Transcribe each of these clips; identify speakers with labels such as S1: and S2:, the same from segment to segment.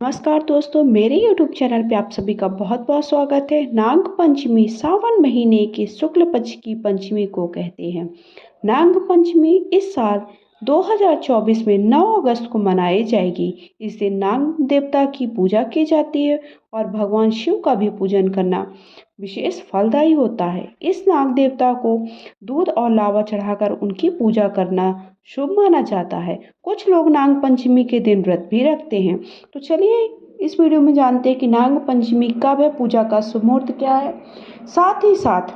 S1: नमस्कार दोस्तों, मेरे YouTube चैनल पे आप सभी का बहुत बहुत स्वागत है। नाग पंचमी सावन महीने के शुक्ल पक्ष की पंचमी को कहते हैं। नाग पंचमी इस साल 2024 में 9 अगस्त को मनाई जाएगी। इस दिन नाग देवता की पूजा की जाती है और भगवान शिव का भी पूजन करना विशेष फलदायी होता है। इस नाग देवता को दूध और लावा चढ़ाकर उनकी पूजा करना शुभ माना जाता है। कुछ लोग नाग पंचमी के दिन व्रत भी रखते हैं। तो चलिए इस वीडियो में जानते हैं कि नाग पंचमी कब है, पूजा का शुभ मुहूर्त क्या है, साथ ही साथ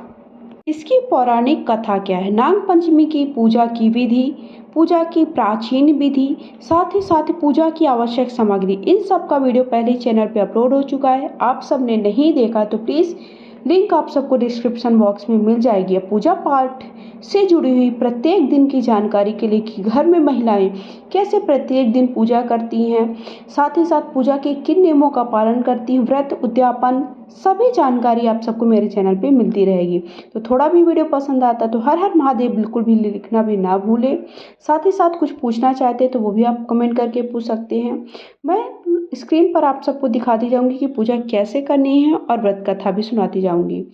S1: इसकी पौराणिक कथा क्या है, नाग पंचमी की पूजा की विधि, पूजा की प्राचीन विधि, साथ ही साथ पूजा की आवश्यक सामग्री, इन सब का वीडियो पहले ही चैनल पे अपलोड हो चुका है। आप सबने नहीं देखा तो प्लीज़ लिंक आप सबको डिस्क्रिप्शन बॉक्स में मिल जाएगी। पूजा पाठ से जुड़ी हुई प्रत्येक दिन की जानकारी के लिए कि घर में महिलाएं कैसे प्रत्येक दिन पूजा करती हैं, साथ ही साथ पूजा के किन नियमों का पालन करती हैं, व्रत उद्यापन, सभी जानकारी आप सबको मेरे चैनल पे मिलती रहेगी। तो थोड़ा भी वीडियो पसंद आता तो हर हर महादेव बिल्कुल भी लिखना भी ना भूले। साथ ही साथ कुछ पूछना चाहते तो वो भी आप कमेंट करके पूछ सकते हैं। मैं स्क्रीन पर आप सबको दिखाती जाऊंगी कि पूजा कैसे करनी है और व्रत कथा भी सुनाती जाऊंगी।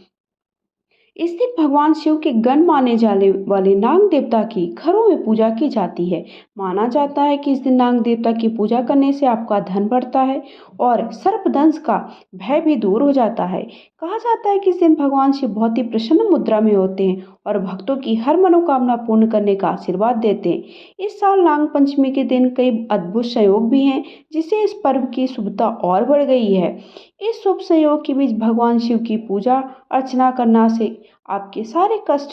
S1: इस दिन भगवान शिव के गण माने जाने वाले नाग देवता की घरों में पूजा की जाती है। माना जाता है कि इस दिन नाग देवता की पूजा करने से आपका धन बढ़ता है और सर्पदंश का भय भी दूर हो जाता है। कहा जाता है कि इस दिन भगवान शिव बहुत ही प्रसन्न मुद्रा में होते हैं और भक्तों की हर मनोकामना पूर्ण करने का आशीर्वाद देते हैं। इस साल नाग पंचमी के दिन कई अद्भुत संयोग भी हैं, जिससे इस पर्व की शुभता और बढ़ गई है। इस शुभ संयोग के बीच भगवान शिव की पूजा अर्चना करना से आपके सारे कष्ट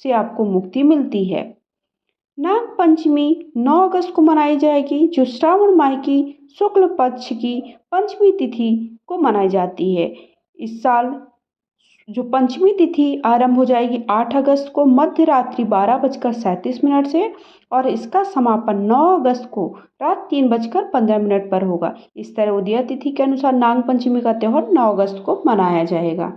S1: से आपको मुक्ति मिलती है। नाग पंचमी 9 अगस्त को मनाई जाएगी, जो श्रावण माह की शुक्ल पक्ष की पंचमी तिथि को मनाई जाती है। इस साल जो पंचमी तिथि आरंभ हो जाएगी 8 अगस्त को मध्य रात्रि 12:37 से और इसका समापन 9 अगस्त को रात 3:15 पर होगा। इस तरह उदय तिथि के अनुसार नाग पंचमी का त्योहार 9 अगस्त को मनाया जाएगा।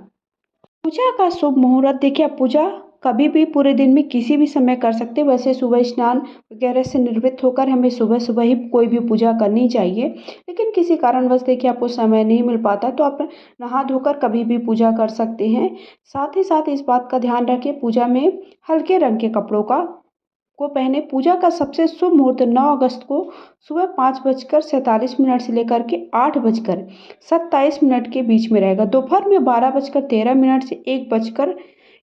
S1: पूजा का शुभ मुहूर्त देखिए, आप पूजा कभी भी पूरे दिन में किसी भी समय कर सकते हैं। वैसे सुबह स्नान वगैरह से निवृत्त होकर हमें सुबह सुबह ही कोई भी पूजा करनी चाहिए, लेकिन किसी कारणवश देखिए आपको समय नहीं मिल पाता तो आप नहा धोकर कभी भी पूजा कर सकते हैं। साथ ही साथ इस बात का ध्यान रखें, पूजा में हल्के रंग के कपड़ों को पहने। पूजा का सबसे शुभ मुहूर्त 9 अगस्त को सुबह 5:47 से लेकर के 8:27 के बीच में रहेगा। दोपहर में 12:13 से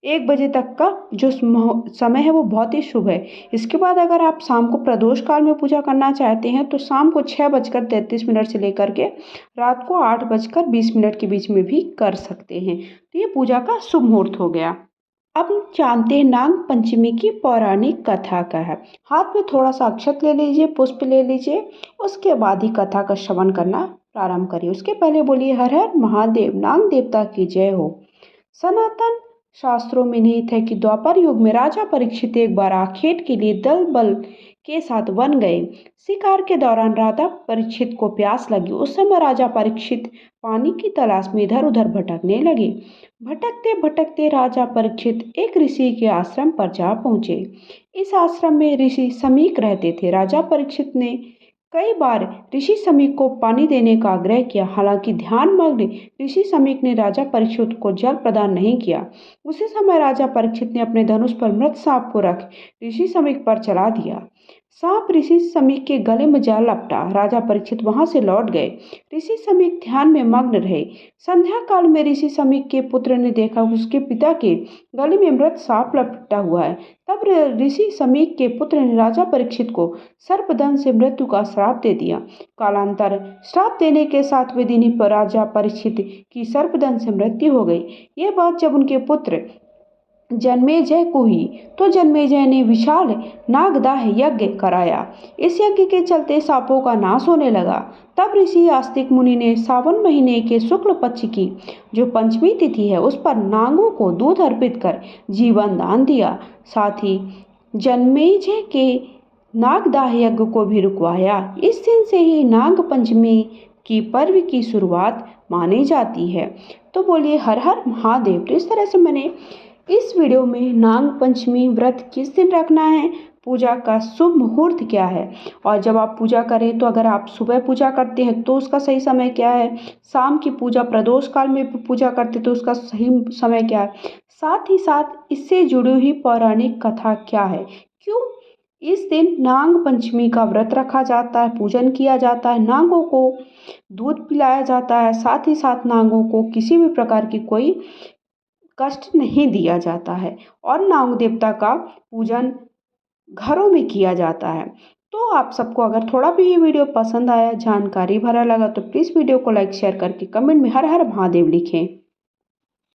S1: 1 बजे तक का जो समय है वो बहुत ही शुभ है। इसके बाद अगर आप शाम को प्रदोष काल में पूजा करना चाहते हैं तो शाम को 6:33 से लेकर के रात को 8:20 के बीच में भी कर सकते हैं। तो ये पूजा का शुभ मुहूर्त हो गया। अब जानते हैं नाग पंचमी की पौराणिक कथा क्या है। हाथ में थोड़ा सा अक्षत ले लीजिए, पुष्प ले लीजिए, उसके बाद ही कथा का श्रवण करना प्रारंभ करिए। उसके पहले बोलिए हर हर महादेव, नाग देवता की जय हो। सनातन शास्त्रों में निहित है कि द्वापर युग में राजा परीक्षित एक बार आखेट के लिए दल बल के साथ वन गए। शिकार के दौरान राजा परीक्षित को प्यास लगी। उस समय राजा परीक्षित पानी की तलाश में इधर उधर भटकने लगे। भटकते भटकते राजा परीक्षित एक ऋषि के आश्रम पर जा पहुंचे। इस आश्रम में ऋषि समीक रहते थे। राजा परीक्षित ने कई बार ऋषि समीक को पानी देने का आग्रह किया, हालांकि ध्यानमग्न ऋषि समीक ने राजा परीक्षित को जल प्रदान नहीं किया। उसी समय राजा परीक्षित ने अपने धनुष पर मृत सांप को रख ऋषि समीक पर चला दिया। सांप ऋषि समीक के गले में जा लपटा। राजा परीक्षित वहां से लौट गए। ऋषि समीक ध्यान में मग्न रहे। संध्या काल में ऋषि समीक के पुत्र ने देखा उसके पिता के गले में मृत सांप लपटा हुआ है। तब ऋषि समीक के पुत्र ने राजा परीक्षित को सर्पदंश से मृत्यु का श्राप दे दिया। कालांतर श्राप देने के 7वें दिन ही राजा परीक्षित की सर्पदंश से मृत्यु हो गई। यह बात जब उनके पुत्र जन्मेजय को हुई तो जन्मेजय ने विशाल नागदाह यज्ञ कराया। इस यज्ञ के चलते सांपों का नाश होने लगा। तब ऋषि आस्तिक मुनि ने सावन महीने के शुक्ल पक्ष की जो पंचमी तिथि है उस पर नागों को दूध अर्पित कर जीवन दान दिया। साथ ही जन्मेजय के नागदाह यज्ञ को भी रुकवाया। इस दिन से ही नाग पंचमी की पर्व की शुरुआत मानी जाती है। तो बोलिए हर हर महादेव। तो इस तरह से मैंने इस वीडियो में नाग पंचमी व्रत किस दिन रखना है, पूजा का शुभ मुहूर्त क्या है, और जब आप पूजा करें तो अगर आप सुबह पूजा करते हैं तो उसका सही समय क्या है, शाम की पूजा प्रदोष काल में पूजा करते तो उसका सही समय क्या है, साथ ही साथ इससे जुड़ी हुई पौराणिक कथा क्या है, क्यों इस दिन नाग पंचमी का व्रत रखा जाता है, पूजन किया जाता है, नागों को दूध पिलाया जाता है, साथ ही साथ नागों को किसी भी प्रकार की कोई कष्ट नहीं दिया जाता है, और नाग देवता का पूजन घरों में किया जाता है। तो आप सबको अगर थोड़ा भी ये वीडियो पसंद आया, जानकारी भरा लगा, तो प्लीज़ वीडियो को लाइक शेयर करके कमेंट में हर हर महादेव लिखें।